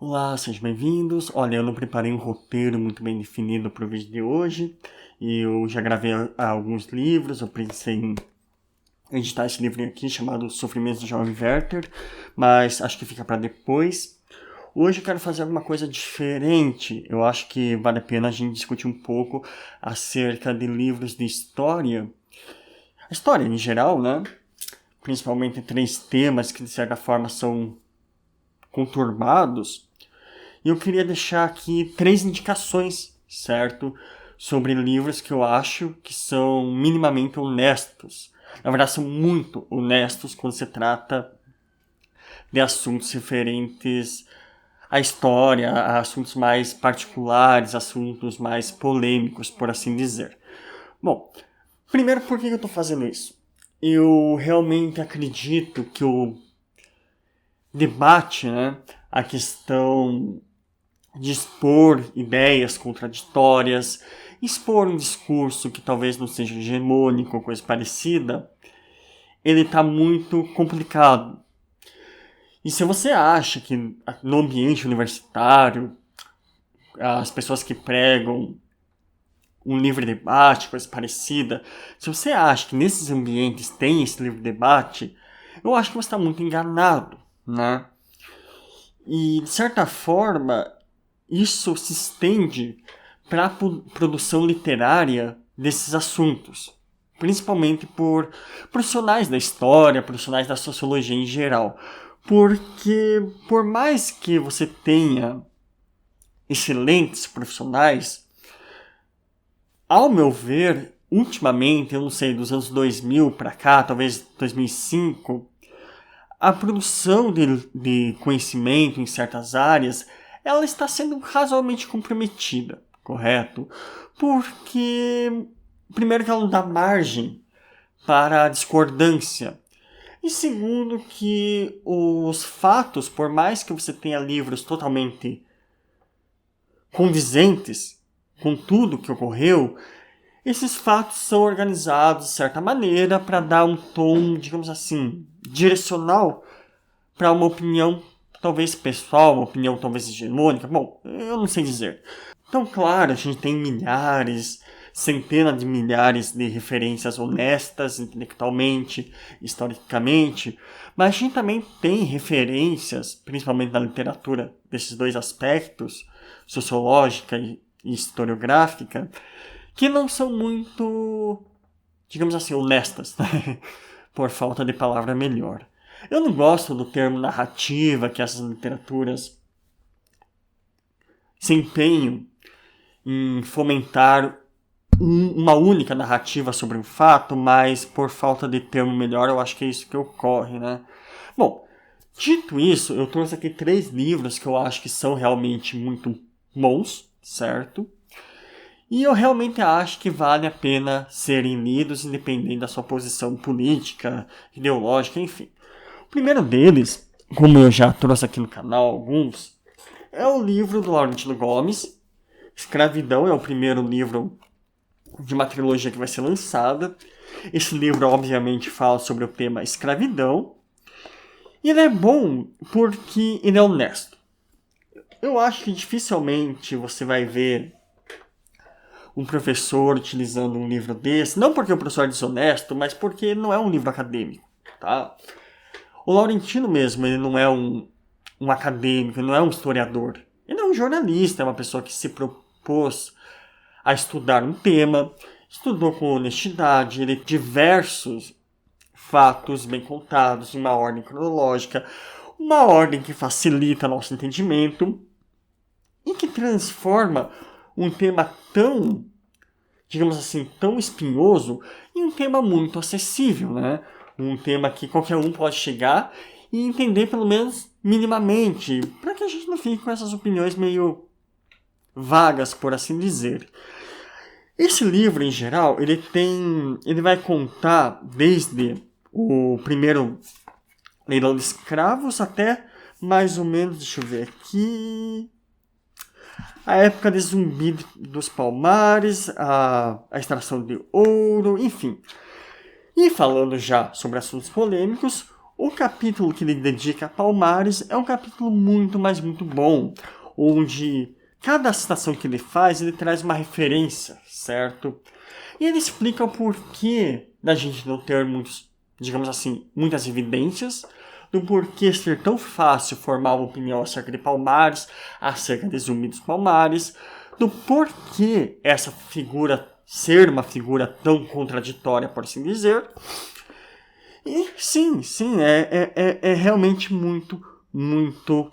Olá, sejam bem-vindos. Olha, eu não preparei um roteiro muito bem definido para o vídeo de hoje. Eu já gravei alguns livros, eu pensei em editar esse livrinho aqui chamado Sofrimentos do Jovem Werther, mas acho que fica para depois. Hoje eu quero fazer alguma coisa diferente. Eu acho que vale a pena a gente discutir um pouco acerca de livros de história. A história em geral, né? Principalmente três temas que de certa forma são conturbados. E eu queria deixar aqui três indicações, certo? Sobre livros que eu acho que são minimamente honestos. Na verdade, são muito honestos quando se trata de assuntos referentes à história, a assuntos mais particulares, assuntos mais polêmicos, por assim dizer. Bom, primeiro, por que eu estou fazendo isso? Eu realmente acredito que o debate, né, a questão de expor ideias contraditórias, expor um discurso que talvez não seja hegemônico ou coisa parecida, ele está muito complicado. E se você acha que no ambiente universitário, as pessoas que pregam um livre debate, coisa parecida, se você acha que nesses ambientes tem esse livre debate, eu acho que você está muito enganado, né? E, de certa forma, isso se estende para a produção literária desses assuntos, principalmente por profissionais da história, profissionais da sociologia em geral. Porque, por mais que você tenha excelentes profissionais, ao meu ver, ultimamente, eu não sei, dos anos 2000 para cá, talvez 2005, a produção de conhecimento em certas áreas ela está sendo razoavelmente comprometida, correto? Porque, primeiro, que ela não dá margem para a discordância. E segundo, que os fatos, por mais que você tenha livros totalmente condizentes com tudo que ocorreu, esses fatos são organizados de certa maneira para dar um tom, digamos assim, direcional para uma opinião talvez pessoal, uma opinião talvez hegemônica. Bom, eu não sei dizer. Então, claro, a gente tem milhares, centenas de milhares de referências honestas intelectualmente, historicamente, mas a gente também tem referências, principalmente na literatura, desses dois aspectos, sociológica e historiográfica, que não são muito, digamos assim, honestas, né? Por falta de palavra melhor. Eu não gosto do termo narrativa que essas literaturas se empenham em fomentar uma única narrativa sobre um fato, mas por falta de termo melhor, eu acho que é isso que ocorre, né? Bom, dito isso, eu trouxe aqui três livros que eu acho que são realmente muito bons, certo? E eu realmente acho que vale a pena serem lidos, independente da sua posição política, ideológica, enfim. O primeiro deles, como eu já trouxe aqui no canal alguns, é o livro do Laurentino Gomes. Escravidão é o primeiro livro de uma trilogia que vai ser lançada. Esse livro, obviamente, fala sobre o tema escravidão. E ele é bom porque ele é honesto. Eu acho que dificilmente você vai ver um professor utilizando um livro desse, não porque o professor é desonesto, mas porque ele não é um livro acadêmico, tá? O Laurentino mesmo, ele não é um acadêmico, ele não é um historiador. Ele é um jornalista, é uma pessoa que se propôs a estudar um tema, estudou com honestidade, ele diversos fatos bem contados, em uma ordem cronológica, uma ordem que facilita nosso entendimento e que transforma um tema tão, digamos assim, tão espinhoso em um tema muito acessível, né? Um tema que qualquer um pode chegar e entender pelo menos minimamente, para que a gente não fique com essas opiniões meio vagas, por assim dizer. Esse livro, em geral, ele vai contar desde o primeiro leilão de escravos até mais ou menos, deixa eu ver aqui, a época de Zumbi dos Palmares, a extração de ouro, enfim. E falando já sobre assuntos polêmicos, O capítulo que ele dedica a Palmares é um capítulo muito, mas muito bom, onde cada citação que ele faz, ele traz uma referência, certo? E ele explica o porquê da gente não ter muitas evidências, do porquê ser tão fácil formar uma opinião acerca de Palmares, acerca de Zumbi dos Palmares, do porquê essa figura ser uma figura tão contraditória, por assim dizer. E sim, é realmente muito, muito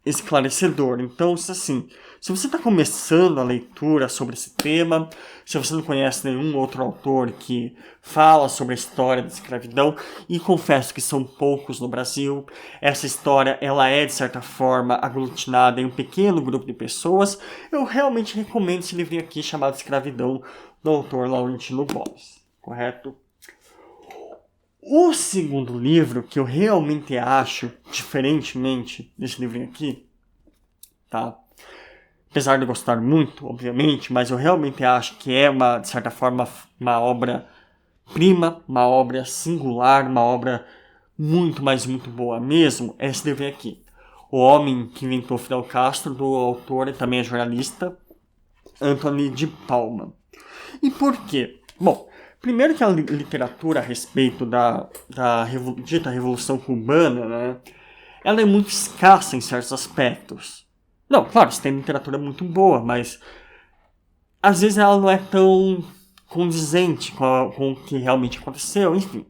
esclarecedor. Então, assim, se você está começando a leitura sobre esse tema, se você não conhece nenhum outro autor que fala sobre a história da escravidão, e confesso que são poucos no Brasil, essa história ela é, de certa forma, aglutinada em um pequeno grupo de pessoas, eu realmente recomendo esse livrinho aqui chamado Escravidão, do autor Laurentino Gomes, correto? O segundo livro, que eu realmente acho, diferentemente desse livrinho aqui, tá? Apesar de eu gostar muito, obviamente, mas eu realmente acho que é, de certa forma, uma obra-prima, uma obra singular, uma obra muito, mas muito boa mesmo, é esse livrinho aqui. O Homem que Inventou Fidel Castro, do autor e também é jornalista, Anthony de Palma. E por quê? Bom, primeiro que a literatura a respeito da dita Revolução Cubana, né, ela é muito escassa em certos aspectos. Não, claro, você tem literatura muito boa, mas às vezes ela não é tão condizente com o que realmente aconteceu, enfim.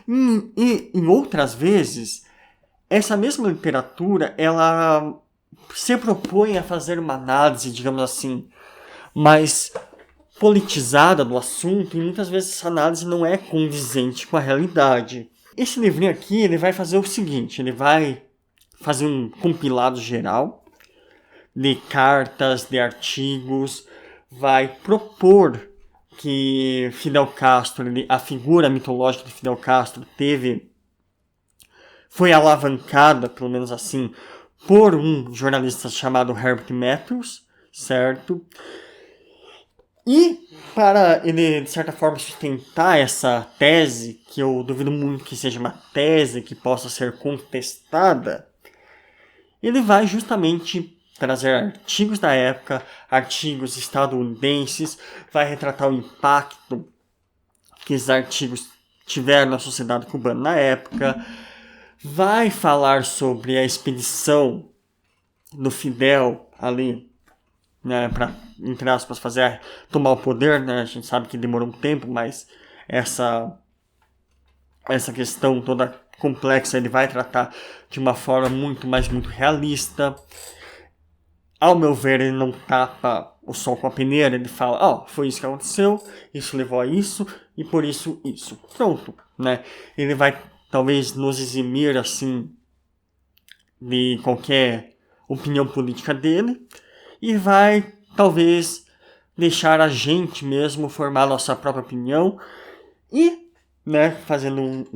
E em outras vezes, essa mesma literatura, ela se propõe a fazer uma análise, digamos assim, mais politizada do assunto, e muitas vezes essa análise não é condizente com a realidade. Esse livrinho aqui, ele vai fazer o seguinte, ele vai fazer um compilado geral de cartas, de artigos, vai propor que Fidel Castro, a figura mitológica de Fidel Castro foi alavancada, pelo menos assim, por um jornalista chamado Herbert Matthews, certo? E para ele, de certa forma, sustentar essa tese, que eu duvido muito que seja uma tese que possa ser contestada, ele vai justamente trazer artigos da época, artigos estadunidenses, vai retratar o impacto que esses artigos tiveram na sociedade cubana na época, vai falar sobre a expedição do Fidel ali, né, para, entre aspas, tomar o poder, né? A gente sabe que demorou um tempo, mas essa questão toda complexa ele vai tratar de uma forma muito realista. Ao meu ver, ele não tapa o sol com a peneira, ele fala, foi isso que aconteceu, isso levou a isso, e por isso, isso. Pronto, né? Ele vai, talvez, nos eximir, assim, de qualquer opinião política dele, e vai, talvez, deixar a gente mesmo formar a nossa própria opinião. E, né, fazendo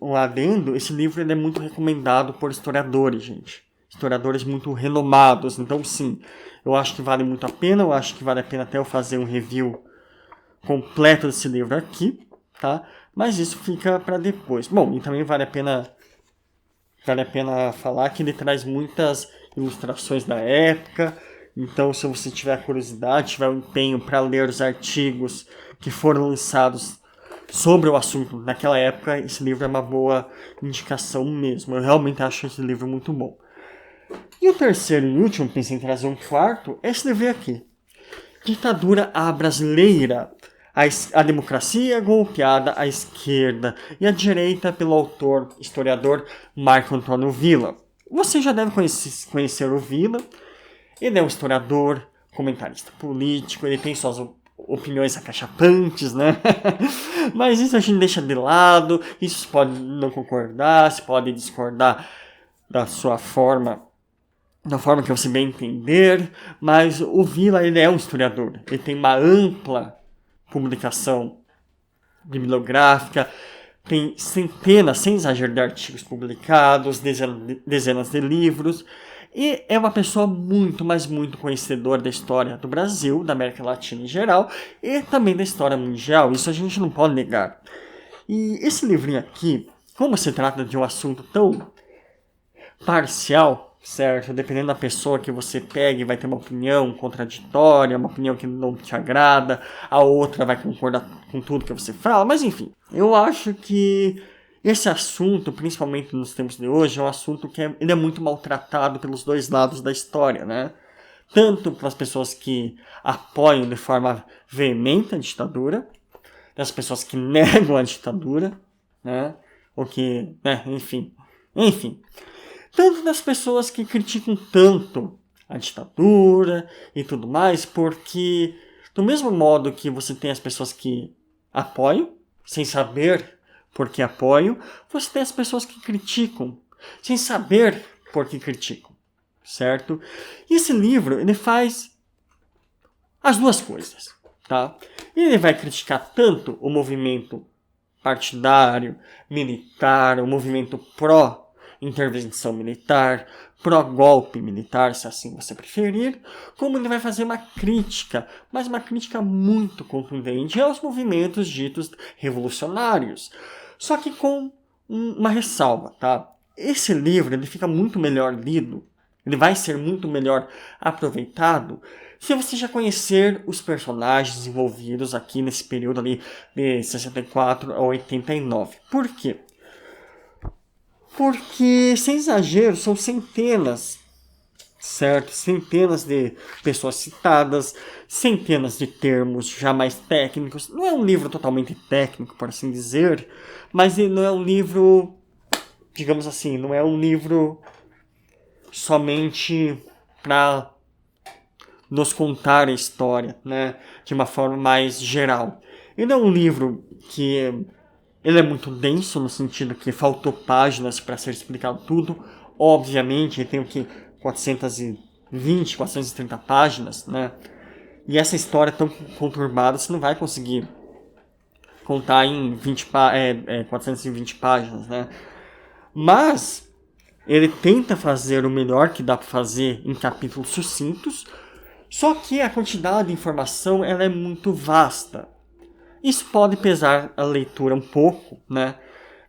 um adendo, esse livro ele é muito recomendado por historiadores, gente. Historiadores muito renomados. Então, sim, eu acho que vale muito a pena. Eu acho que vale a pena até eu fazer um review completo desse livro aqui, tá? Mas isso fica para depois. Bom, e também vale a pena falar que ele traz muitas ilustrações da época. Então, se você tiver curiosidade, tiver um empenho para ler os artigos que foram lançados sobre o assunto naquela época, esse livro é uma boa indicação mesmo. Eu realmente acho esse livro muito bom. E o terceiro e último, pensei em trazer um quarto, é esse livro aqui. Ditadura à Brasileira. A democracia golpeada à esquerda e à direita pelo autor, historiador Marco Antônio Villa. Você já deve conhecer o Villa. Ele é um historiador, comentarista político, ele tem suas opiniões acachapantes, né? Mas isso a gente deixa de lado, isso você pode não concordar, você pode discordar da sua forma, da forma que você bem entender, mas o Villa, ele é um historiador, ele tem uma ampla publicação bibliográfica, tem centenas, sem exagero, de artigos publicados, dezenas de livros, e é uma pessoa muito, mas muito conhecedora da história do Brasil, da América Latina em geral, e também da história mundial. Isso a gente não pode negar. E esse livrinho aqui, como se trata de um assunto tão parcial, certo? Dependendo da pessoa que você pegue, vai ter uma opinião contraditória, uma opinião que não te agrada, a outra vai concordar com tudo que você fala, mas enfim. Eu acho que esse assunto, principalmente nos tempos de hoje, é um assunto que ele é muito maltratado pelos dois lados da história, né? Tanto pelas pessoas que apoiam de forma veemente a ditadura, das pessoas que negam a ditadura, né? Ou que, né, enfim. Tanto das pessoas que criticam tanto a ditadura e tudo mais, porque do mesmo modo que você tem as pessoas que apoiam, sem saber por que apoiam, você tem as pessoas que criticam, sem saber por que criticam, certo? E esse livro, ele faz as duas coisas, tá? Ele vai criticar tanto o movimento partidário, militar, o movimento pró-intervenção militar, pró-golpe militar, se assim você preferir, como ele vai fazer uma crítica, mas uma crítica muito contundente aos movimentos ditos revolucionários. Só que com uma ressalva, tá? Esse livro ele fica muito melhor lido, ele vai ser muito melhor aproveitado se você já conhecer os personagens envolvidos aqui nesse período ali de 64 a 89. Por quê? Porque, sem exagero, são centenas, certo? Centenas de pessoas citadas, centenas de termos já mais técnicos. Não é um livro totalmente técnico, por assim dizer, mas ele não é um livro, digamos assim, não é um livro somente para nos contar a história, né, de uma forma mais geral. Ele é um livro que ele é muito denso no sentido que faltou páginas para ser explicado tudo. Obviamente, ele tem o que 420, 430 páginas, né? E essa história tão conturbada você não vai conseguir contar em 420 páginas, né? Mas ele tenta fazer o melhor que dá para fazer em capítulos sucintos. Só que a quantidade de informação ela é muito vasta. Isso pode pesar a leitura um pouco, né?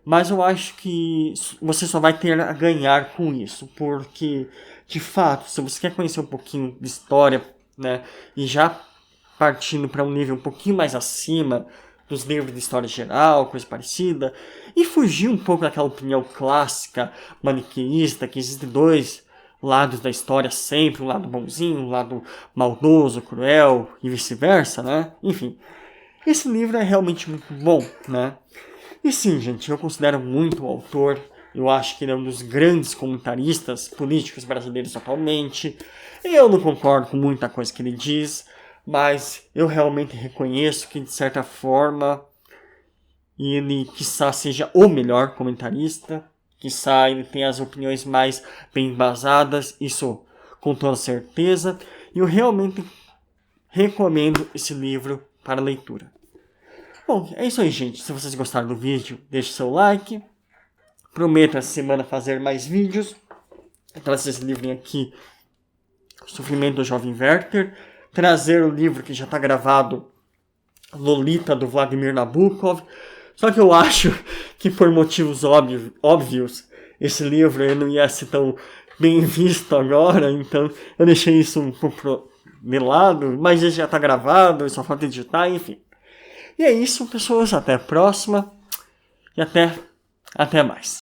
Mas eu acho que você só vai ter a ganhar com isso. Porque, de fato, se você quer conhecer um pouquinho de história, né? E já partindo para um nível um pouquinho mais acima dos livros de história geral, coisa parecida, e fugir um pouco daquela opinião clássica, maniqueísta, que existem dois lados da história sempre, um lado bonzinho, um lado maldoso, cruel e vice-versa, né? Enfim, esse livro é realmente muito bom, né? E sim, gente, eu considero muito o autor, eu acho que ele é um dos grandes comentaristas políticos brasileiros atualmente. Eu não concordo com muita coisa que ele diz, mas eu realmente reconheço que, de certa forma, ele, quiçá, seja o melhor comentarista. Quiçá ele tenha as opiniões mais bem embasadas, isso com toda certeza. E eu realmente recomendo esse livro para leitura. Bom, é isso aí, gente. Se vocês gostaram do vídeo, deixe seu like. Prometo essa semana fazer mais vídeos. Trazer esse livrinho aqui, Sofrimento do Jovem Werther. Trazer o livro que já está gravado, Lolita, do Vladimir Nabokov. Só que eu acho que por motivos óbvios, esse livro não ia ser tão bem visto agora, então eu deixei isso um pouco de lado, mas ele já está gravado, só falta editar, enfim. E é isso, pessoas, até a próxima e até mais.